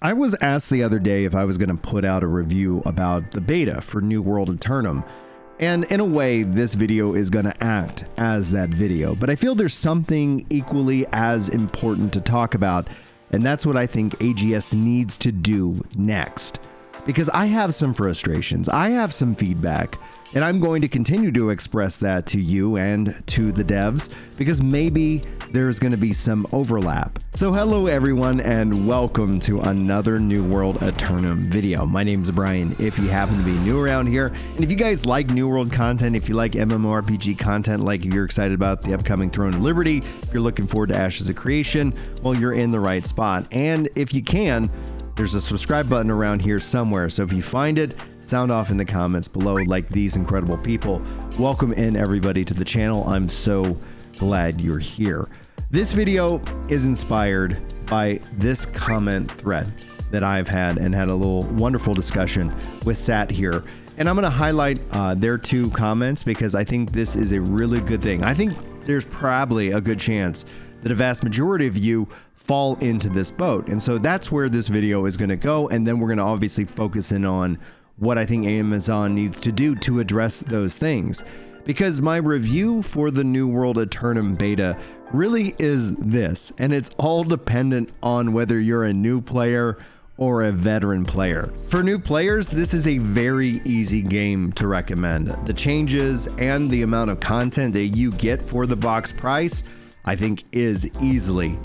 I was asked the other day if I was going to put out a review about the beta for New World Aeternum. And in a way, this video is going to act as that video. But I feel there's something equally as important to talk about. And that's what I think AGS needs to do next. Because I have some frustrations. I have some feedback. And I'm going to continue to express that to you and to the devs, because maybe there's going to be some overlap. So hello everyone, and welcome to another New World Aeternum video. My name's Brian, if you happen to be new around here. And if you guys like New World content, if you like MMORPG content, like you're excited about the upcoming Throne of Liberty, if you're looking forward to Ashes of Creation, well, you're in the right spot. And if you can, there's a subscribe button around here somewhere. So if you find it, sound off in the comments below like these incredible people. Welcome in everybody to the channel. I'm so glad you're here. This video is inspired by this comment thread that I've had and had a little wonderful discussion with Sat here. And I'm going to highlight their two comments because I think this is a really good thing. I think there's probably a good chance that a vast majority of you fall into this boat. And so that's where this video is going to go. And then we're going to obviously focus in on what I think Amazon needs to do to address those things. Because my review for the New World Aeternum beta really is this, and it's all dependent on whether you're a new player or a veteran player. For new players, this is a very easy game to recommend. The changes and the amount of content that you get for the box price, I think is easily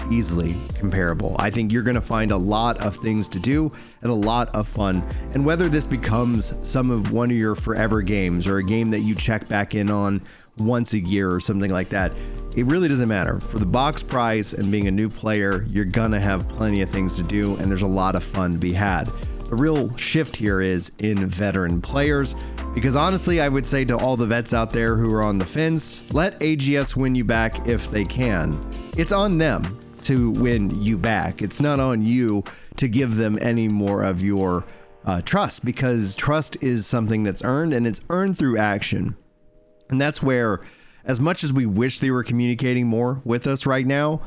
comparable. I think you're going to find a lot of things to do and a lot of fun. And whether this becomes some of one of your forever games or a game that you check back in on once a year or something like that, it really doesn't matter. For the box price and being a new player, you're gonna have plenty of things to do and there's a lot of fun to be had. The real shift here is in veteran players, because honestly, I would say to all the vets out there who are on the fence, let AGS win you back if they can. It's on them to win you back. It's not on you to give them any more of your trust, because trust is something that's earned, and it's earned through action. And that's where, as much as we wish they were communicating more with us right now,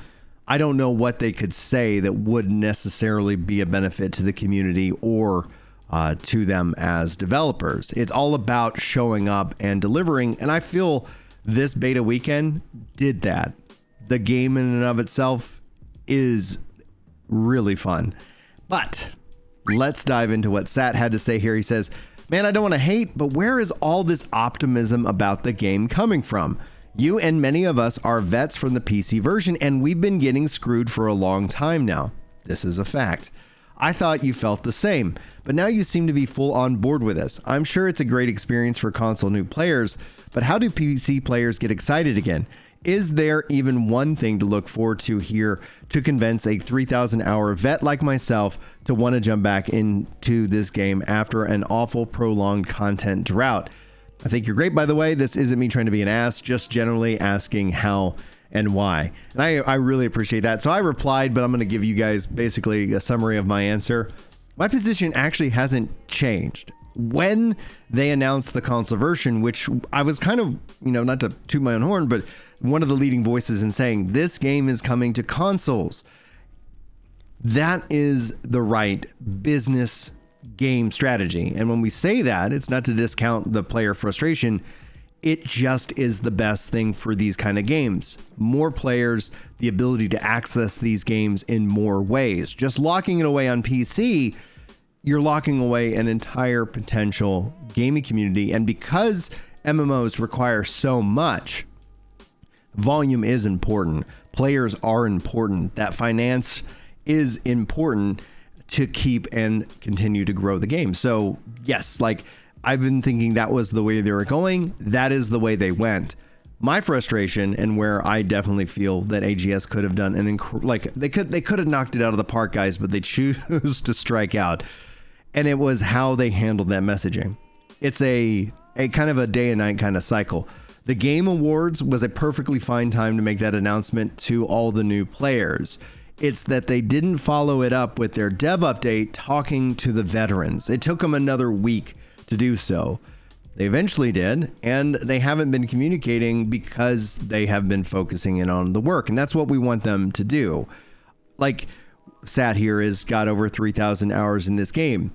I don't know what they could say that would necessarily be a benefit to the community or to them as developers. It's all about showing up and delivering, and I feel this beta weekend did that. The game in and of itself is really fun. But let's dive into what Sat had to say here. He says, "Man, I don't want to hate, but where is all this optimism about the game coming from? You and many of us are vets from the PC version, and we've been getting screwed for a long time now. This is a fact. I thought you felt the same, but now you seem to be full on board with us. I'm sure it's a great experience for console new players, but how do PC players get excited again? Is there even one thing to look forward to here to convince a 3,000 hour vet like myself to want to jump back into this game after an awful prolonged content drought? I think you're great, by the way. This isn't me trying to be an ass, just generally asking how and why." And I really appreciate that. So I replied, but I'm going to give you guys basically a summary of my answer. My position actually hasn't changed. When they announced the console version, which I was kind of, not to toot my own horn, but one of the leading voices in saying this game is coming to consoles. That is the right business game strategy. And when we say that, it's not to discount the player frustration. It just is the best thing for these kind of games. More players, the ability to access these games in more ways. Just locking it away on PC, you're locking away an entire potential gaming community. And because MMOs require so much, volume is important. Players are important. That finance is important to keep and continue to grow the game. So yes, I've been thinking that was the way they were going. That is the way they went. My frustration, and where I definitely feel that AGS could have done they could have knocked it out of the park, guys, but they choose to strike out. And it was how they handled that messaging. It's a kind of a day and night kind of cycle. The Game Awards was a perfectly fine time to make that announcement to all the new players. It's that they didn't follow it up with their dev update talking to the veterans. It took them another week to do so. They eventually did, and they haven't been communicating because they have been focusing in on the work, and that's what we want them to do. Sat here has got over 3,000 hours in this game.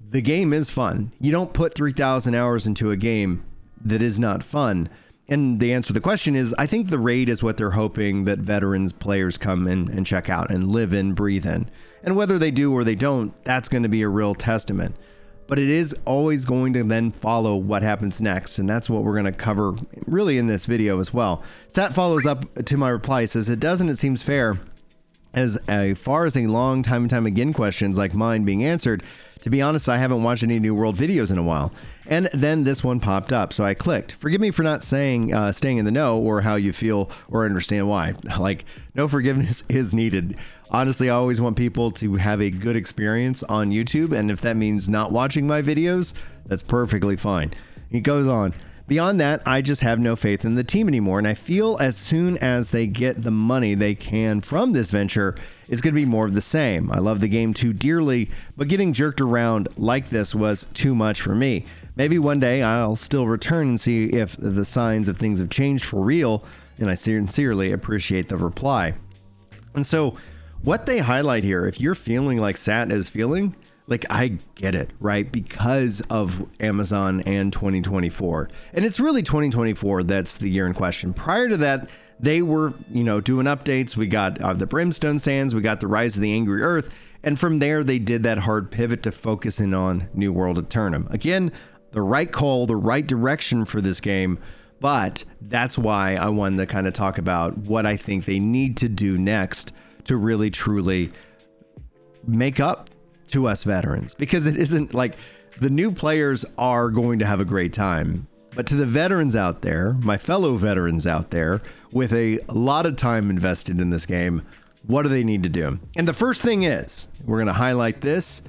The game is fun. You don't put 3,000 hours into a game that is not fun. And the answer to the question is, I think the raid is what they're hoping that veterans players come in and check out and live in, breathe in. And whether they do or they don't, that's going to be a real testament. But it is always going to then follow what happens next. And that's what we're going to cover really in this video as well. Sat follows up to my reply, says, it doesn't, it seems fair. As far as a long time and time again questions like mine being answered, to be honest, I haven't watched any New World videos in a while. And then this one popped up, so I clicked. Forgive me for not saying staying in the know or how you feel or understand why. Like, no forgiveness is needed. Honestly, I always want people to have a good experience on YouTube, and if that means not watching my videos, that's perfectly fine. He goes on. Beyond that, I just have no faith in the team anymore, and I feel as soon as they get the money they can from this venture, it's going to be more of the same. I love the game too dearly, but getting jerked around like this was too much for me. Maybe one day I'll still return and see if the signs of things have changed for real, and I sincerely appreciate the reply. And so what they highlight here, if you're feeling like Sat is feeling, like, I get it, right? Because of Amazon and 2024. And it's really 2024 that's the year in question. Prior to that, they were, doing updates. We got the Brimstone Sands, we got the Rise of the Angry Earth. And from there, they did that hard pivot to focusing on New World Aeternum. Again, the right call, the right direction for this game. But that's why I wanted to kind of talk about what I think they need to do next to really, truly make up to us veterans, because it isn't like the new players are going to have a great time, but to the veterans out there, my fellow veterans out there with a lot of time invested in this game, what do they need to do? And the first thing is, we're going to highlight this,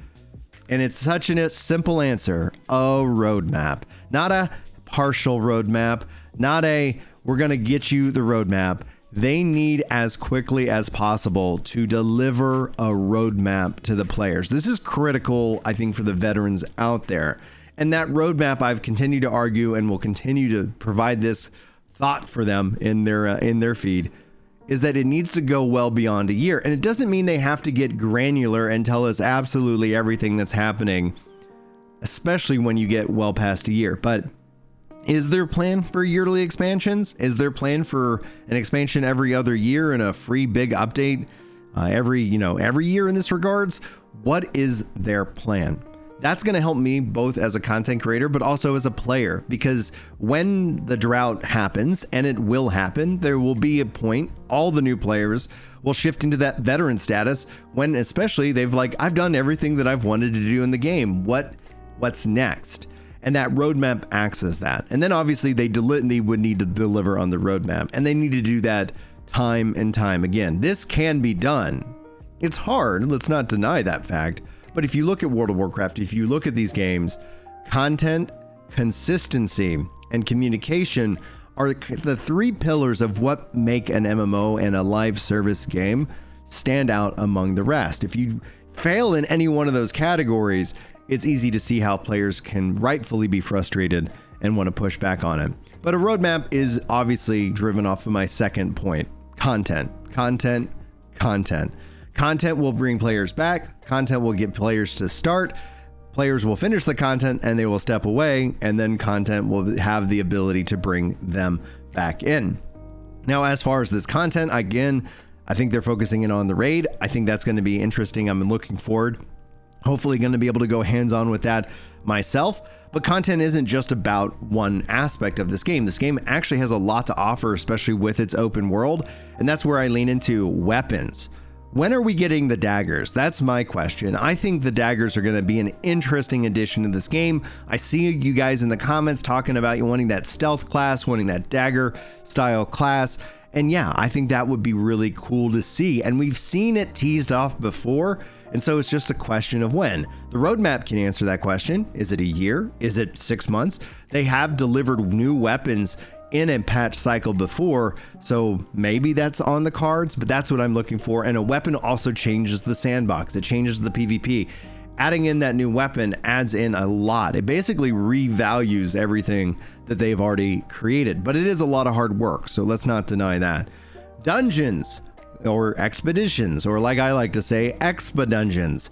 and it's such a simple answer: a roadmap. Not a partial roadmap, not a we're going to get you the roadmap. They need as quickly as possible to deliver a roadmap to the players. This is critical, I think, for the veterans out there. And that roadmap, I've continued to argue and will continue to provide this thought for them in their feed, is that it needs to go well beyond a year. And it doesn't mean they have to get granular and tell us absolutely everything that's happening, especially when you get well past a year. But is there a plan for yearly expansions? Is there a plan for an expansion every other year and a free big update every year in this regards? What is their plan? That's going to help me both as a content creator, but also as a player, because when the drought happens, and it will happen, there will be a point all the new players will shift into that veteran status when especially they've I've done everything that I've wanted to do in the game. What's next? And that roadmap acts as that. And then obviously they would need to deliver on the roadmap, and they need to do that time and time again. This can be done. It's hard, let's not deny that fact. But if you look at World of Warcraft, if you look at these games, content, consistency, and communication are the three pillars of what make an MMO and a live service game stand out among the rest. If you fail in any one of those categories, it's easy to see how players can rightfully be frustrated and want to push back on it. But a roadmap is obviously driven off of my second point: content, content, content. Content will bring players back. Content will get players to start. Players will finish the content and they will step away, and then content will have the ability to bring them back in. Now, as far as this content, again, I think they're focusing in on the raid. I think that's going to be interesting. I'm looking forward. Hopefully going to be able to go hands-on with that myself. But content isn't just about one aspect of this game. This game actually has a lot to offer, especially with its open world. And that's where I lean into weapons. When are we getting the daggers? That's my question. I think the daggers are going to be an interesting addition to this game. I see you guys in the comments talking about you wanting that stealth class, wanting that dagger style class. And yeah, I think that would be really cool to see. And we've seen it teased off before. And so it's just a question of when. The roadmap can answer that question. Is it a year? Is it 6 months? They have delivered new weapons in a patch cycle before, so maybe that's on the cards, but that's what I'm looking for. And a weapon also changes the sandbox. It changes the PvP. Adding in that new weapon adds in a lot. It basically revalues everything that they've already created, but it is a lot of hard work, so let's not deny that. Dungeons. or expeditions, or like I like to say, expedungeons.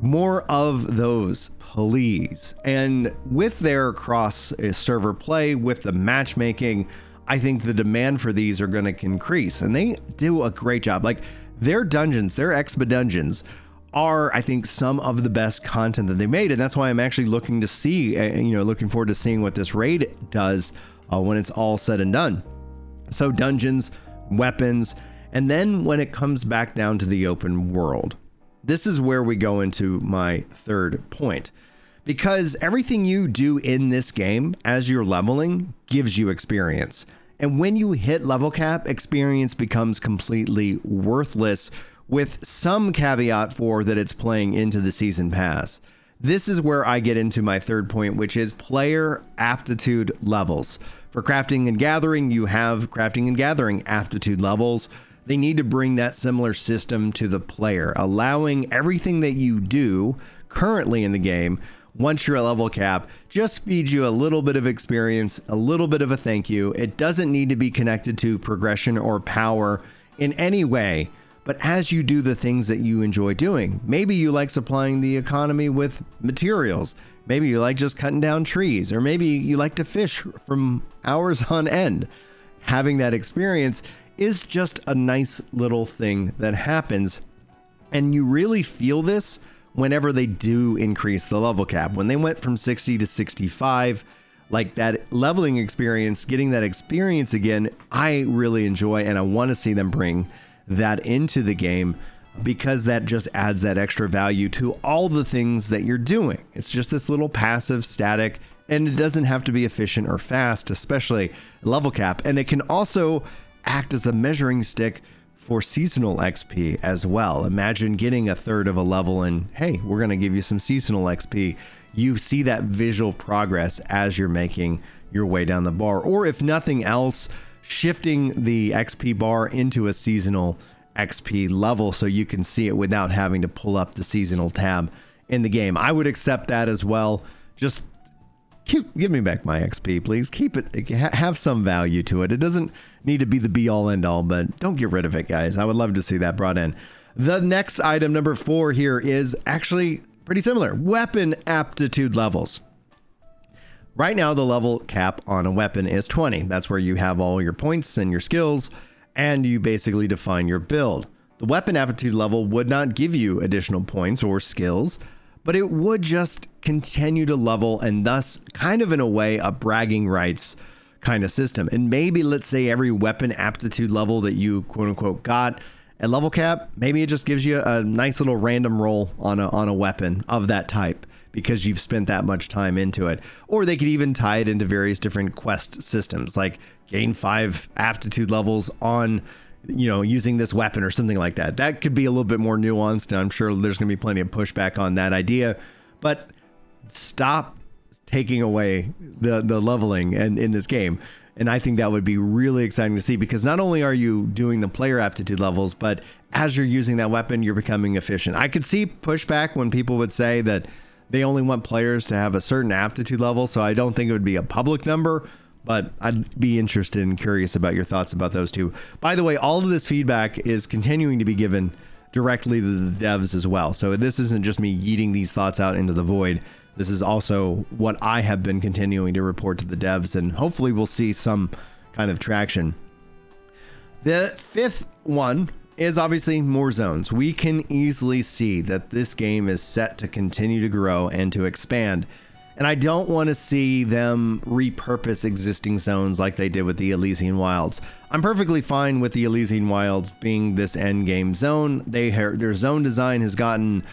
More of those, please. And with their cross server play, with the matchmaking, I think the demand for these are going to increase, and they do a great job. Like their dungeons, their expedungeons are, I think, some of the best content that they made. And that's why I'm actually looking to see, looking forward to seeing what this raid does when it's all said and done. So dungeons, weapons, and then when it comes back down to the open world, this is where we go into my third point, because everything you do in this game as you're leveling gives you experience. And when you hit level cap, experience becomes completely worthless, with some caveat for that it's playing into the season pass. This is where I get into my third point, which is player aptitude levels. For crafting and gathering, you have crafting and gathering aptitude levels. They need to bring that similar system to the player, allowing everything that you do currently in the game, once you're at level cap, just feeds you a little bit of experience, a little bit of a thank you. It doesn't need to be connected to progression or power in any way, but as you do the things that you enjoy doing, maybe you like supplying the economy with materials, maybe you like just cutting down trees, or maybe you like to fish from hours on end. Having that experience is just a nice little thing that happens, and you really feel this whenever they do increase the level cap. When they went from 60 to 65, like that leveling experience, getting that experience again, I really enjoy, and I want to see them bring that into the game, because that just adds that extra value to all the things that you're doing. It's just this little passive static, and it doesn't have to be efficient or fast, especially level cap. And it can also act as a measuring stick for seasonal XP as well. Imagine getting a third of a level and hey, we're going to give you some seasonal XP. You see that visual progress as you're making your way down the bar, or if nothing else, shifting the XP bar into a seasonal XP level so you can see it without having to pull up the seasonal tab in the game. I would accept that as well. Just give me back my XP, please. Keep it, have some value to it. It doesn't need to be the be all end all, but don't get rid of it, guys. I would love to see that brought in. The next item, number 4 here, is actually pretty similar. Weapon aptitude levels. Right now, the level cap on a weapon is 20. That's where you have all your points and your skills, and you basically define your build. The weapon aptitude level would not give you additional points or skills, but it would just continue to level, and thus kind of in a way a bragging rights kind of system. And maybe, let's say, every weapon aptitude level that you quote unquote got at level cap, maybe it just gives you a nice little random roll on a weapon of that type because you've spent that much time into it. Or they could even tie it into various different quest systems, like gain 5 aptitude levels on, using this weapon or something like that. That could be a little bit more nuanced, and I'm sure there's going to be plenty of pushback on that idea. But stop taking away the leveling in this game. And I think that would be really exciting to see, because not only are you doing the player aptitude levels, but as you're using that weapon, you're becoming efficient. I could see pushback when people would say that they only want players to have a certain aptitude level, so I don't think it would be a public number, but I'd be interested and curious about your thoughts about those two. By the way, all of this feedback is continuing to be given directly to the devs as well. So this isn't just me yeeting these thoughts out into the void. This is also what I have been continuing to report to the devs, and hopefully we'll see some kind of traction. The 5th one is obviously more zones. We can easily see that this game is set to continue to grow and to expand. And I don't want to see them repurpose existing zones like they did with the Elysian Wilds. I'm perfectly fine with the Elysian Wilds being this end game zone. Their zone design has gotten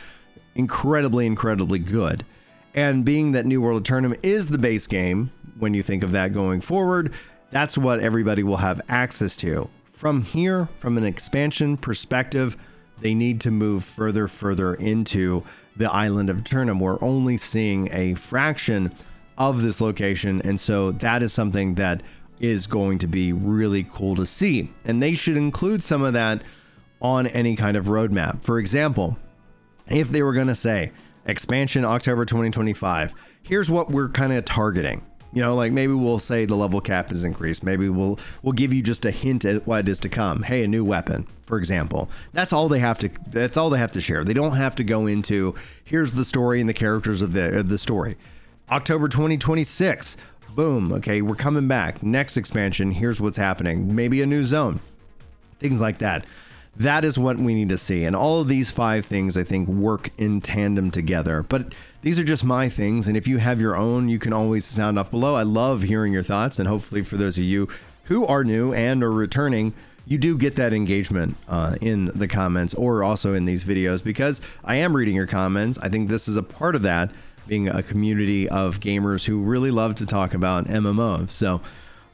incredibly good. And being that New World Aeternum is the base game, when you think of that going forward, that's what everybody will have access to. From here, from an expansion perspective, they need to move further into the island of Aeternum. We're only seeing a fraction of this location, and so that is something that is going to be really cool to see. And they should include some of that on any kind of roadmap. For example, if they were going to say, expansion October 2025, here's what we're kind of targeting. You know, like maybe we'll say the level cap is increased. Maybe we'll give you just a hint at what is to come. Hey, a new weapon, for example. That's all they have to share. They don't have to go into here's the story and the characters of the story. October 2026. Boom. Okay, we're coming back. Next expansion. Here's what's happening. Maybe a new zone. Things like that. That is what we need to see. And all of these 5 things, I think, work in tandem together. But these are just my things. And if you have your own, you can always sound off below. I love hearing your thoughts. And hopefully for those of you who are new and are returning, you do get that engagement in the comments or also in these videos, because I am reading your comments. I think this is a part of that, being a community of gamers who really love to talk about MMOs. So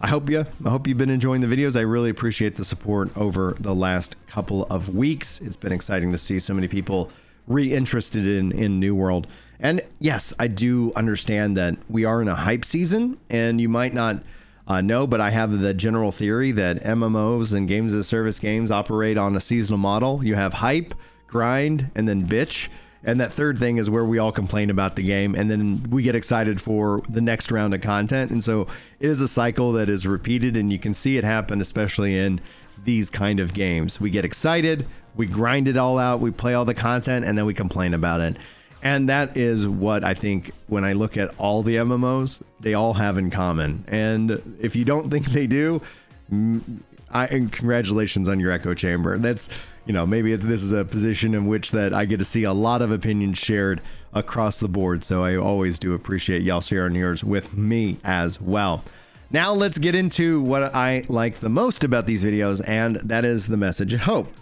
I hope you've been enjoying the videos. I really appreciate the support over the last couple of weeks. It's been exciting to see so many people re-interested in New World. And yes, I do understand that we are in a hype season, and you might not know, but I have the general theory that MMOs and games as a service games operate on a seasonal model. You have hype, grind, and then bitch. And that third thing is where we all complain about the game, and then we get excited for the next round of content. And so it is a cycle that is repeated, and you can see it happen, especially in these kind of games. We get excited, we grind it all out, we play all the content, and then we complain about it. And that is what I think when I look at all the MMOs, they all have in common. And if you don't think they do, and congratulations on your echo chamber. That's, you know, maybe this is a position in which that I get to see a lot of opinions shared across the board. So I always do appreciate y'all sharing yours with me as well. Now let's get into what I like the most about these videos, and that is the message of hope.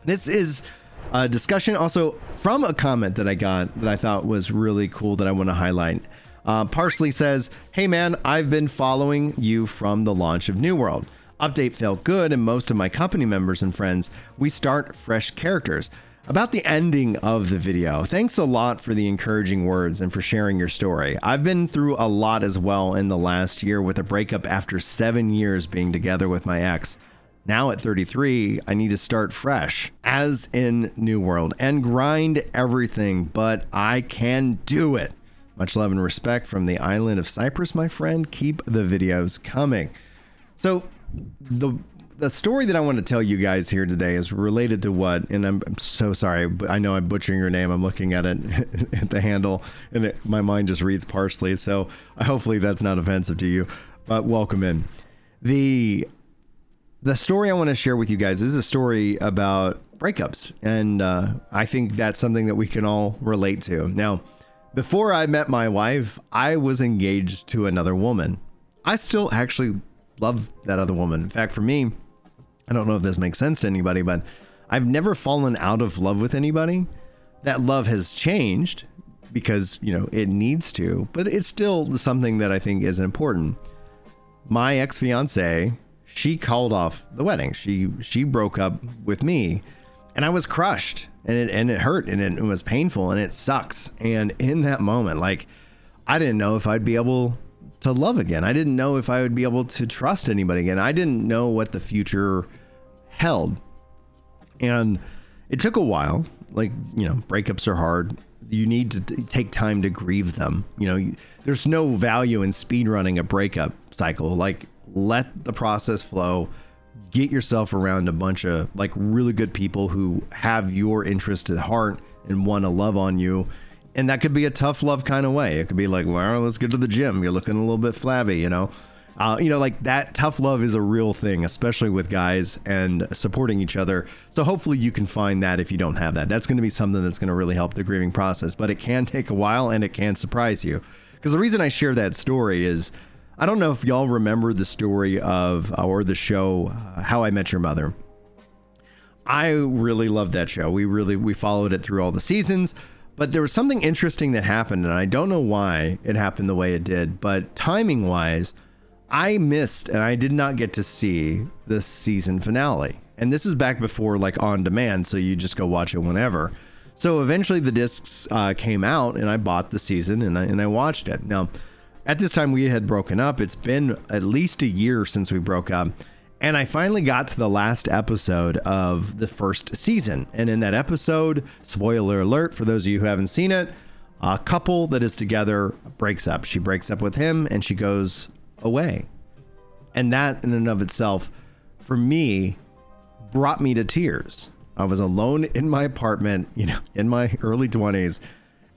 This is a discussion also from a comment that I got that I thought was really cool that I want to highlight. Parsley says, "Hey man, I've been following you from the launch of New World. Update felt good, and most of my company members and friends, we start fresh characters. About the ending of the video, thanks a lot for the encouraging words and for sharing your story. I've been through a lot as well in the last year with a breakup after 7 years being together with my ex. Now at 33, I need to start fresh, as in New World, and grind everything, but I can do it. Much love and respect from the island of Cyprus, my friend. Keep the videos coming." So the story that I want to tell you guys here today is related to what, and I'm so sorry, but I know I'm butchering your name. I'm looking at it at the handle, and my mind just reads Parsley. So hopefully that's not offensive to you, but welcome in. The story I want to share with you guys is a story about breakups, and I think that's something that we can all relate to. Now, before I met my wife, I was engaged to another woman. I still actually love that other woman. In fact, for me, I don't know if this makes sense to anybody, but I've never fallen out of love with anybody. That love has changed because, you know, it needs to, but it's still something that I think is important. My ex-fiance, she called off the wedding. She broke up with me, and I was crushed, and it hurt, and it was painful, and it sucks. And in that moment, like, I didn't know if I'd be able to love again. I didn't know if I would be able to trust anybody again. I didn't know what the future held. And it took a while. Like, you know, breakups are hard. You need to take time to grieve them. You know, there's no value in speed running a breakup cycle. Like, let the process flow. Get yourself around a bunch of like really good people who have your interest at heart and want to love on you. And that could be a tough love kind of way. It could be like, well, let's get to the gym. You're looking a little bit flabby, you know? Like that tough love is a real thing, especially with guys and supporting each other. So hopefully you can find that if you don't have that. That's going to be something that's going to really help the grieving process, but it can take a while and it can surprise you. Because the reason I share that story is, I don't know if y'all remember the story of, or the show, How I Met Your Mother. I really loved that show. We followed it through all the seasons. But there was something interesting that happened, and I don't know why it happened the way it did, but timing wise, I missed and I did not get to see the season finale. And this is back before like on demand, so you just go watch it whenever. So eventually the discs came out, and I bought the season and I watched it. Now, at this time we had broken up. It's been at least a year since we broke up. And I finally got to the last episode of the first season. And in that episode, spoiler alert for those of you who haven't seen it, A couple that is together breaks up. She breaks up with him and she goes away. And that in and of itself, for me, brought me to tears. I was alone in my apartment, you know, in my early 20s,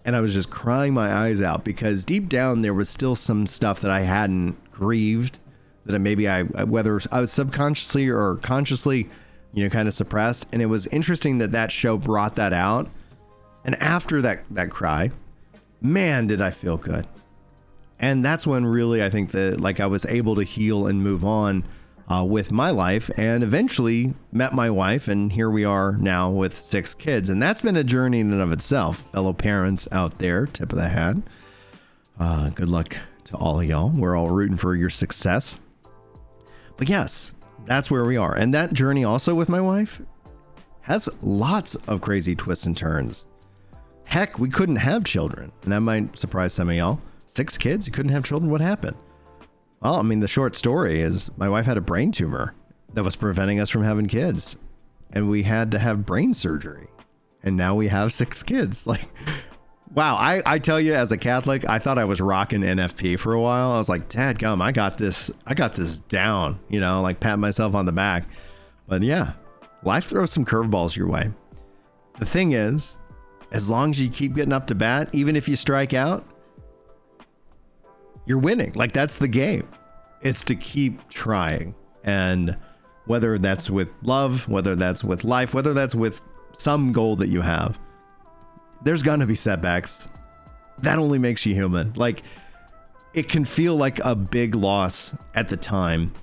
and I was just crying my eyes out because deep down there was still some stuff that I hadn't grieved, that whether I was subconsciously or consciously, you know, kind of suppressed. And it was interesting that that show brought that out. And after that cry, man, did I feel good. And that's when really I think that like I was able to heal and move on with my life, and eventually met my wife, and here we are now with 6 kids. And that's been a journey in and of itself. Fellow parents out there, tip of the hat. Good luck to all of y'all. We're all rooting for your success. But yes, that's where we are. And that journey also with my wife has lots of crazy twists and turns. Heck, we couldn't have children. And that might surprise some of y'all. 6 kids, you couldn't have children? What happened? Well, I mean, the short story is my wife had a brain tumor that was preventing us from having kids. And we had to have brain surgery. And now we have 6 kids. Like, wow. I tell you, as a Catholic, I thought I was rocking NFP for a while. I was like, dadgum, I got this down, you know, like pat myself on the back. But yeah, life throws some curveballs your way. The thing is, as long as you keep getting up to bat, even if you strike out, you're winning. Like, that's the game. It's to keep trying. And whether that's with love, whether that's with life, whether that's with some goal that you have, there's gonna be setbacks. That only makes you human. Like, it can feel like a big loss at the time,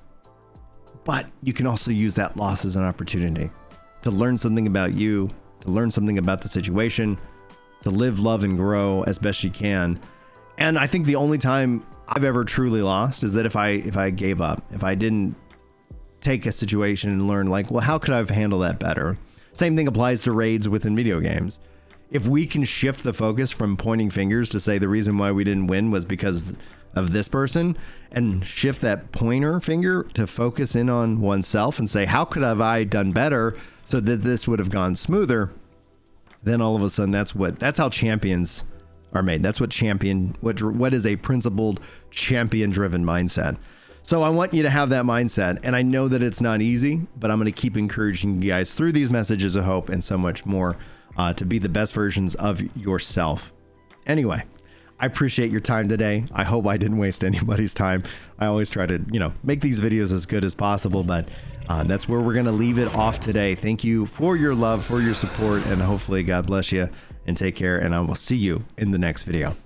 but you can also use that loss as an opportunity to learn something about you, to learn something about the situation, to live, love, and grow as best you can. And I think the only time I've ever truly lost is that if I gave up, if I didn't take a situation and learn, like, well, how could I have handled that better? Same thing applies to raids within video games. If we can shift the focus from pointing fingers to say the reason why we didn't win was because of this person, and shift that pointer finger to focus in on oneself and say, how could have I done better so that this would have gone smoother? Then all of a sudden, that's how champions are made. That's what is a principled, champion driven mindset. So I want you to have that mindset, and I know that it's not easy, but I'm going to keep encouraging you guys through these messages of hope and so much more to be the best versions of yourself. Anyway, I appreciate your time today. I hope I didn't waste anybody's time. I always try to, you know, make these videos as good as possible, but that's where we're going to leave it off today. Thank you for your love, for your support, and hopefully God bless you and take care. And I will see you in the next video.